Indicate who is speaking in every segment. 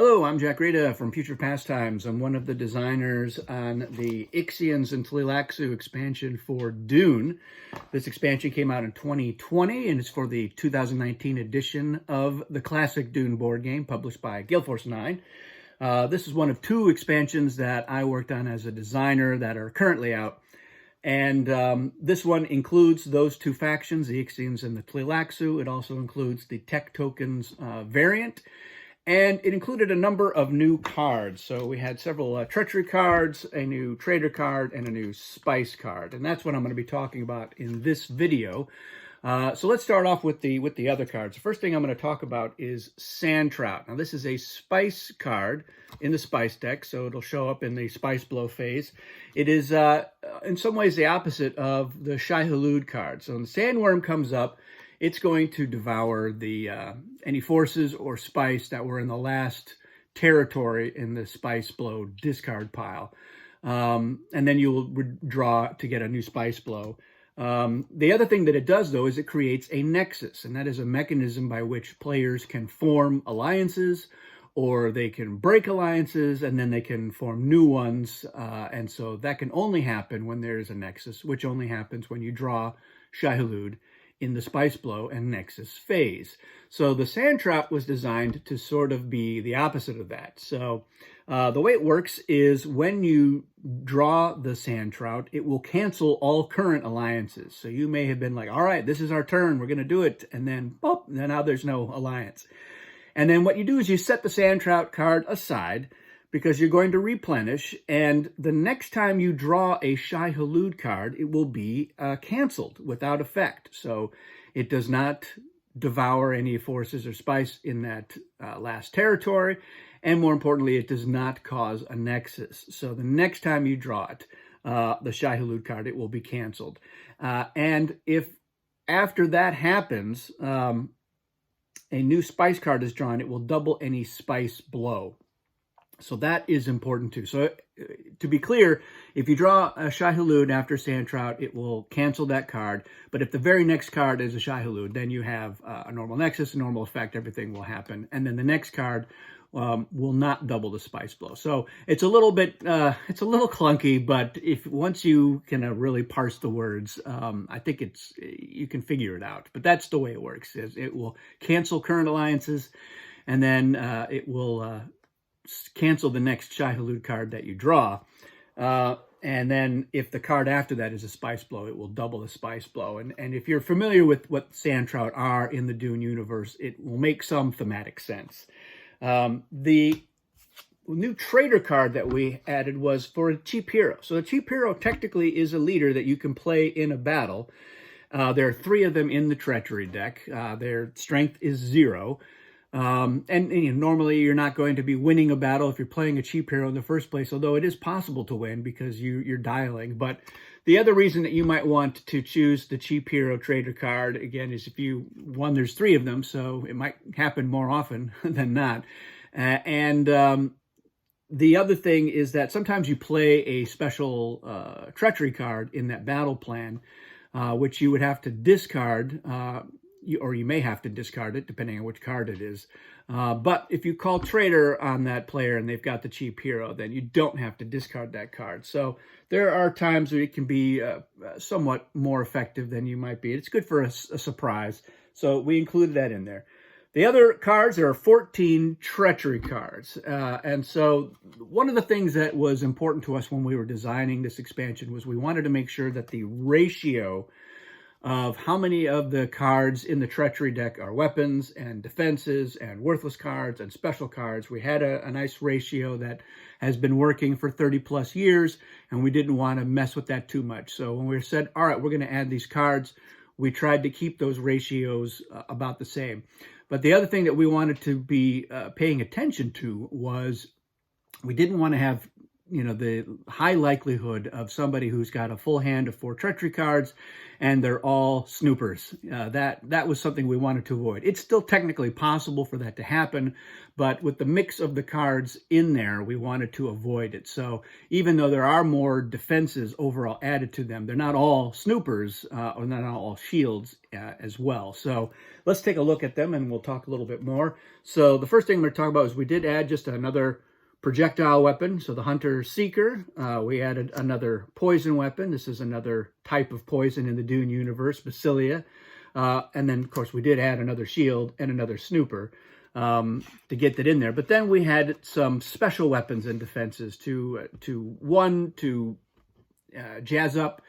Speaker 1: Hello, I'm Jack Reda from Future Pastimes. I'm one of the designers on the Ixians Tleilaxu expansion for Dune. This expansion came out in 2020 and it's for the 2019 edition of the classic Dune board game published by Gale Force 9. This is one of two expansions that I worked on as a designer that are currently out. And this one includes those two factions, the Ixians and the Tleilaxu. It also includes the Tech Tokens variant. And it included a number of new cards. So we had several Treachery cards, a new Traitor card, and a new Spice card. And that's what I'm going to be talking about in this video. So let's start off with the other cards. The first thing I'm going to talk about is Trout. Now this is a Spice card in the Spice deck, so it'll show up in the Spice Blow phase. It is in some ways the opposite of the Shai-Hulud card. So when the Sandworm comes up, it's going to devour the any forces or spice that were in the last territory in the Spice Blow discard pile. And then you will draw to get a new Spice Blow. The other thing that it does, though, is it creates a nexus, and that is a mechanism by which players can form alliances, or they can break alliances, and then they can form new ones. And so that can only happen when there is a nexus, which only happens when you draw Shai-Hulud in the Spice Blow and Nexus phase. So the Sand Trap was designed to sort of be the opposite of that. So the way it works is when you draw the Sand Trout, it will cancel all current alliances. So you may have been like, all right, this is our turn, we're going to do it. And then, boop, now there's no alliance. And then what you do is you set the Sand Trout card aside because you're going to replenish, and the next time you draw a Shai-Hulud card, it will be canceled without effect. So it does not devour any forces or spice in that last territory, and more importantly, it does not cause a nexus. So the next time you draw it, the Shai-Hulud card, it will be canceled. And if after that happens, a new spice card is drawn, it will double any Spice Blow. So that is important too. So to be clear, if you draw a Shai-Hulud after Sand Trout, it will cancel that card. But if the very next card is a Shai-Hulud, then you have a normal nexus, a normal effect, everything will happen. And then the next card will not double the Spice Blow. So it's a little bit, it's a little clunky, but if once you can really parse the words, I think you can figure it out. But that's the way it works. It will cancel current alliances, and then it will cancel the next Shai-Hulud card that you draw. And then if the card after that is a Spice Blow, it will double the Spice Blow. And if you're familiar with what Sand Trout are in the Dune universe, it will make some thematic sense. The new Traitor card that we added was for a cheap hero. So a cheap hero technically is a leader that you can play in a battle. There are 3 of them in the Treachery deck. Their strength is 0. And normally you're not going to be winning a battle if you're playing a cheap hero in the first place, although it is possible to win because you're dialing. But the other reason that you might want to choose the cheap hero Traitor card, again, is if there's 3 of them, so it might happen more often than not. The other thing is that sometimes you play a special Treachery card in that battle plan, which you would have to discard, or you may have to discard it, depending on which card it is. But if you call Traitor on that player and they've got the cheap hero, then you don't have to discard that card. So there are times where it can be somewhat more effective than you might be. It's good for a surprise. So we included that in there. The other cards, there are 14 Treachery cards. And so one of the things that was important to us when we were designing this expansion was we wanted to make sure that the ratio of how many of the cards in the Treachery deck are weapons and defenses and worthless cards and special cards. We had a nice ratio that has been working for 30 plus years, and we didn't want to mess with that too much. So when we said, all right, we're going to add these cards, we tried to keep those ratios about the same. But the other thing that we wanted to be paying attention to was we didn't want to have the high likelihood of somebody who's got a full hand of 4 treachery cards and they're all snoopers. That was something we wanted to avoid. It's still technically possible for that to happen, but with the mix of the cards in there, we wanted to avoid it. So even though there are more defenses overall added to them, they're not all snoopers or not all shields as well. So let's take a look at them and we'll talk a little bit more. So the first thing I'm going to talk about is we did add just another projectile weapon. So the Hunter Seeker, we added another poison weapon. This is another type of poison in the Dune universe, Basilia. And then, of course, we did add another shield and another Snooper to get that in there. But then we had some special weapons and defenses to jazz up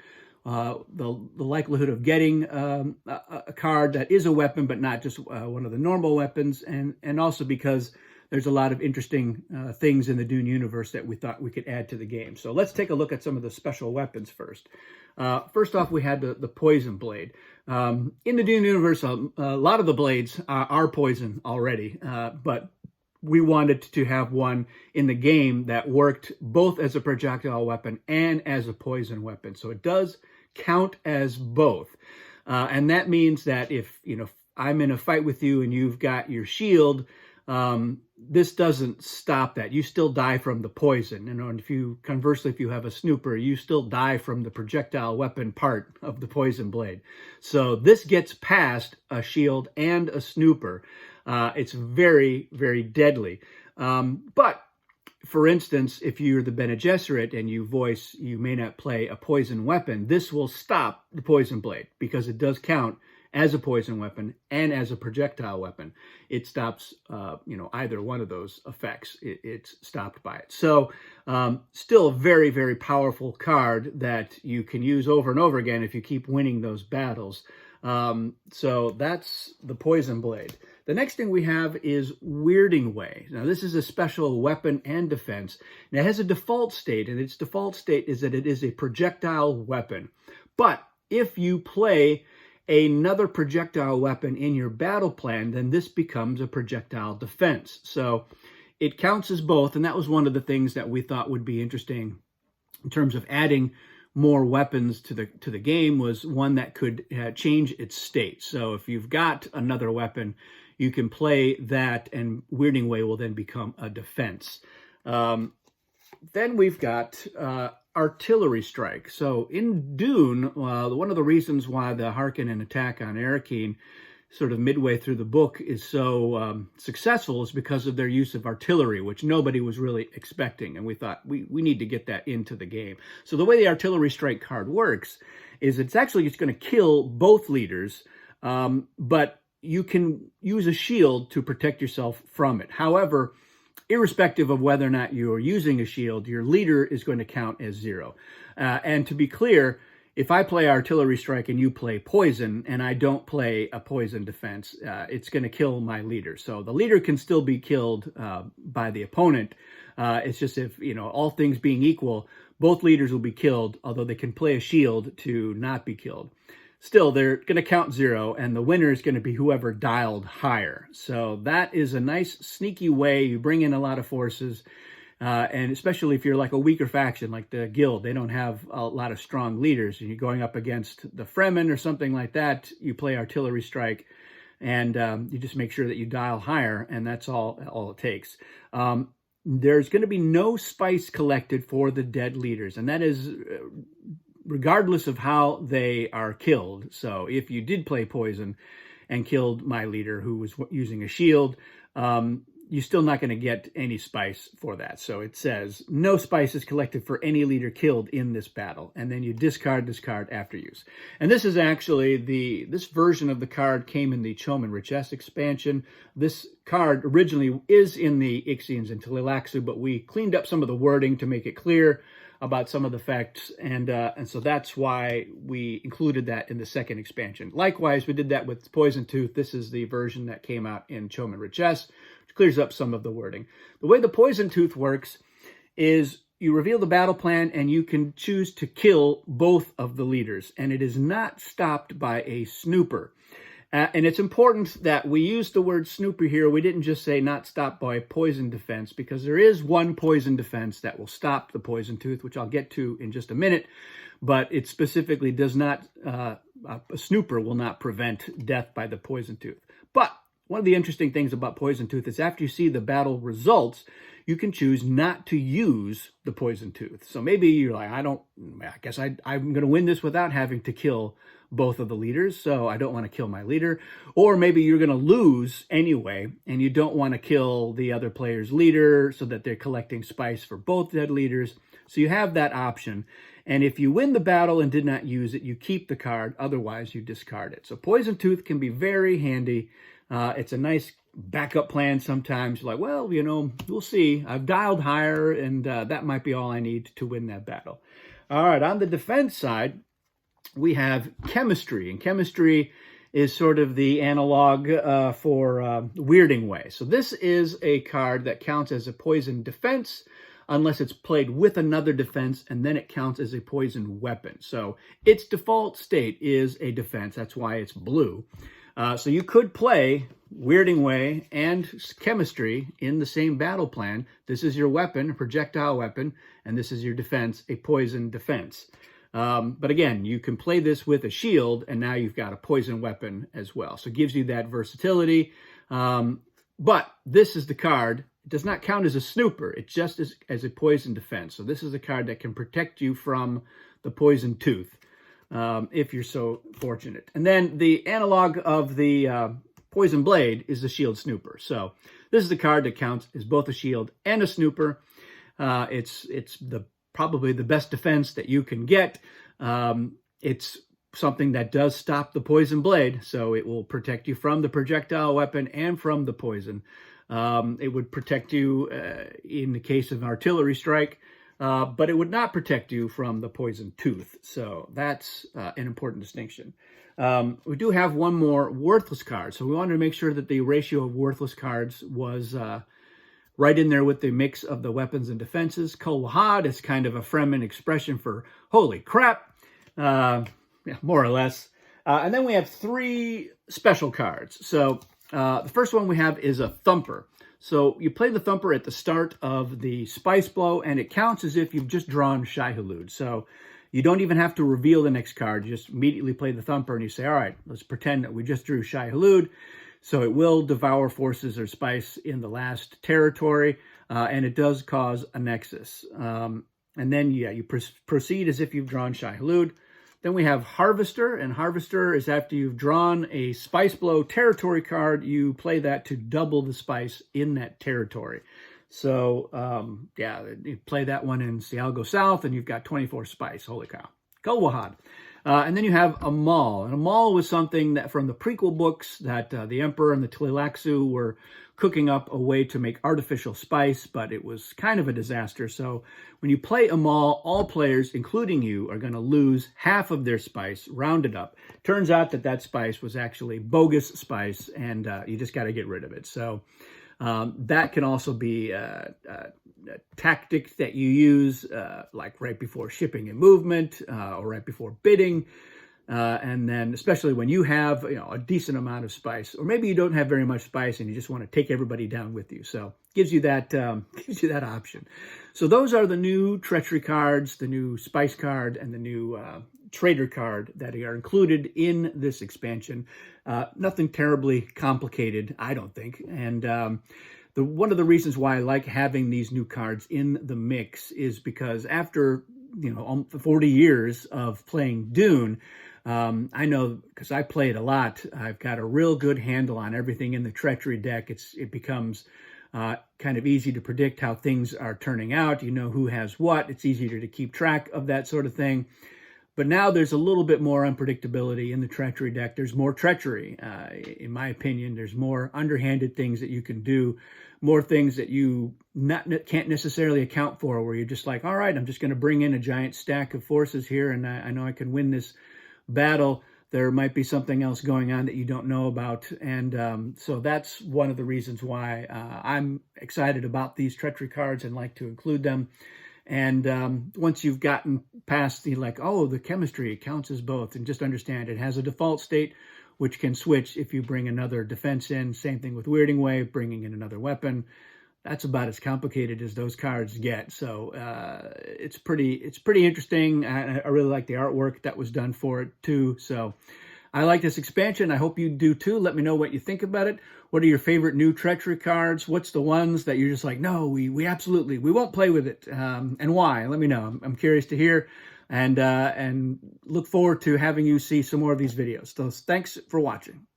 Speaker 1: the likelihood of getting a card that is a weapon, but not just one of the normal weapons, and also because there's a lot of interesting things in the Dune universe that we thought we could add to the game. So let's take a look at some of the special weapons first. First off, we had the Poison Blade. In the Dune universe, a lot of the blades are poison already, but we wanted to have one in the game that worked both as a projectile weapon and as a poison weapon. So it does count as both. And that means that if I'm in a fight with you and you've got your shield, this doesn't stop that. You still die from the poison. And if you have a Snooper, you still die from the projectile weapon part of the poison blade. So this gets past a shield and a Snooper. It's very, very deadly. But for instance, if you're the Bene Gesserit and you may not play a poison weapon, this will stop the poison blade because it does count as a poison weapon and as a projectile weapon. It stops, either one of those effects. It's stopped by it. So still a very, very powerful card that you can use over and over again if you keep winning those battles. So that's the Poison Blade. The next thing we have is Weirding Way. Now, this is a special weapon and defense. Now, it has a default state, and its default state is that it is a projectile weapon. But if you play another projectile weapon in your battle plan, then this becomes a projectile defense. So it counts as both, and that was one of the things that we thought would be interesting in terms of adding more weapons to the game, was one that could change its state. So if you've got another weapon, you can play that, and Weirding Way will then become a defense. Then we've got Artillery Strike. So in Dune, one of the reasons why the Harkonnen attack on Arrakeen sort of midway through the book is so successful is because of their use of artillery, which nobody was really expecting. And we thought we need to get that into the game. So the way the Artillery Strike card works is it's going to kill both leaders, but you can use a shield to protect yourself from it. However, irrespective of whether or not you're using a shield, your leader is going to count as 0. And to be clear, if I play Artillery Strike and you play Poison and I don't play a Poison defense, it's going to kill my leader. So the leader can still be killed by the opponent. It's just if, all things being equal, both leaders will be killed, although they can play a shield to not be killed. Still, they're going to count 0, and the winner is going to be whoever dialed higher. So that is a nice, sneaky way. You bring in a lot of forces, and especially if you're like a weaker faction, like the Guild, they don't have a lot of strong leaders, and you're going up against the Fremen or something like that, you play Artillery Strike, and you just make sure that you dial higher, and that's all it takes. There's going to be no spice collected for the dead leaders, and that is regardless of how they are killed. So if you did play Poison and killed my leader who was using a shield, you're still not going to get any spice for that. So it says no spice is collected for any leader killed in this battle. And then you discard this card after use. And this is actually this version of the card came in the Choman Richess expansion. This card originally is in the Ixians and Tleilaxu, but we cleaned up some of the wording to make it clear about some of the facts, and so that's why we included that in the second expansion. Likewise, we did that with Poison Tooth. This is the version that came out in Choman Richess, which clears up some of the wording. The way the Poison Tooth works is you reveal the battle plan, and you can choose to kill both of the leaders, and it is not stopped by a Snooper. And it's important that we use the word Snooper here. We didn't just say not stopped by poison defense, because there is one poison defense that will stop the poison tooth, which I'll get to in just a minute. But it specifically does not, a Snooper will not prevent death by the poison tooth. But one of the interesting things about poison tooth is after you see the battle results, you can choose not to use the poison tooth. So maybe you're like, I guess I'm going to win this without having to kill both of the leaders, so I don't want to kill my leader. Or maybe you're going to lose anyway, and you don't want to kill the other player's leader so that they're collecting spice for both dead leaders. So you have that option. And if you win the battle and did not use it, you keep the card. Otherwise, you discard it. So Poison Tooth can be very handy. It's a nice backup plan sometimes. You're like, well, we'll see. I've dialed higher, and that might be all I need to win that battle. All right, on the defense side, we have Chemistry. And Chemistry is sort of the analog for Weirding Way. So this is a card that counts as a poison defense unless it's played with another defense, and then it counts as a poison weapon. So its default state is a defense. That's why it's blue. So you could play Weirding Way and Chemistry in the same battle plan. This is your weapon, a projectile weapon, and this is your defense, a poison defense. But again, you can play this with a shield, and now you've got a poison weapon as well. So it gives you that versatility. But this is the card. It does not count as a Snooper. It just is as a poison defense. So this is a card that can protect you from the poison tooth, if you're so fortunate. And then the analog of the poison blade is the shield Snooper. So this is the card that counts as both a shield and a Snooper. It's probably the best defense that you can get. It's something that does stop the poison blade, so it will protect you from the projectile weapon and from the poison. It would protect you in the case of an artillery strike, but it would not protect you from the poison tooth. So that's an important distinction. We do have one more worthless card. So we wanted to make sure that the ratio of worthless cards was right in there with the mix of the weapons and defenses. Kol Wahad is kind of a Fremen expression for holy crap, yeah, more or less. And then we have three special cards. So the first one we have is a Thumper. So you play the Thumper at the start of the Spice Blow, and it counts as if you've just drawn Shai-Hulud. So you don't even have to reveal the next card. You just immediately play the Thumper, and you say, all right, let's pretend that we just drew Shai-Hulud. So it will devour forces or spice in the last territory, and it does cause a nexus. And then, yeah, you proceed as if you've drawn Shai-Hulud. Then we have Harvester, and Harvester is after you've drawn a Spice Blow territory card, you play that to double the spice in that territory. So, yeah, you play that one in Sialgo South, and you've got 24 spice. Holy cow. Kol Wahad. And then you have a Maul. And a Maul was something that from the prequel books that the Emperor and the Tleilaxu were cooking up a way to make artificial spice, but it was kind of a disaster. So when you play a Maul, all players, including you, are going to lose half of their spice, rounded up. Turns out that that spice was actually bogus spice, and you just got to get rid of it. So that can also be a tactic that you use like right before shipping and movement or right before bidding. And then especially when you have a decent amount of spice, or maybe you don't have very much spice and you just want to take everybody down with you. So gives you that option. So those are the new Treachery cards, the new Spice card, and the new Traitor card that are included in this expansion. Nothing terribly complicated, I don't think. And one of the reasons why I like having these new cards in the mix is because after 40 years of playing Dune, I know because I play it a lot, I've got a real good handle on everything in the Treachery deck. It becomes kind of easy to predict how things are turning out. You know who has what. It's easier to keep track of that sort of thing. But now there's a little bit more unpredictability in the Treachery deck. There's more treachery, in my opinion. There's more underhanded things that you can do, more things that you can't necessarily account for, where you're just like, all right, I'm just going to bring in a giant stack of forces here, and I know I can win this battle. There might be something else going on that you don't know about. And so that's one of the reasons why I'm excited about these Treachery cards and like to include them. And once you've gotten past the the Chemistry, it counts as both, and just understand it has a default state which can switch if you bring another defense in. Same thing with Weirding Wave, bringing in another weapon. That's about as complicated as those cards get. So it's pretty interesting. I really like the artwork that was done for it too. So I like this expansion. I hope you do too. Let me know what you think about it. What are your favorite new Treachery cards? What's the ones that you're just like, no, we absolutely, we won't play with it, and why? Let me know. I'm curious to hear, and look forward to having you see some more of these videos. So thanks for watching.